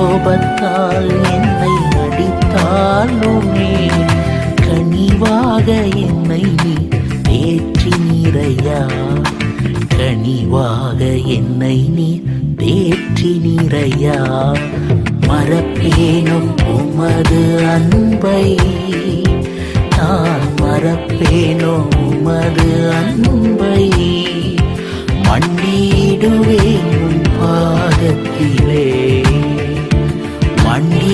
கோபத்தால் என்னை அடித்தாலுமே கனிவாக என்னை நீ தேற்றினீரையா. கனிவாக என்னை நீ தேற்றினீரையா. மறப்பேனோ உமது அன்பை, நான் மறப்பேனோ உமது அன்பை. மண்டிடுவேன் உன் பாதத்திலே, மண்டி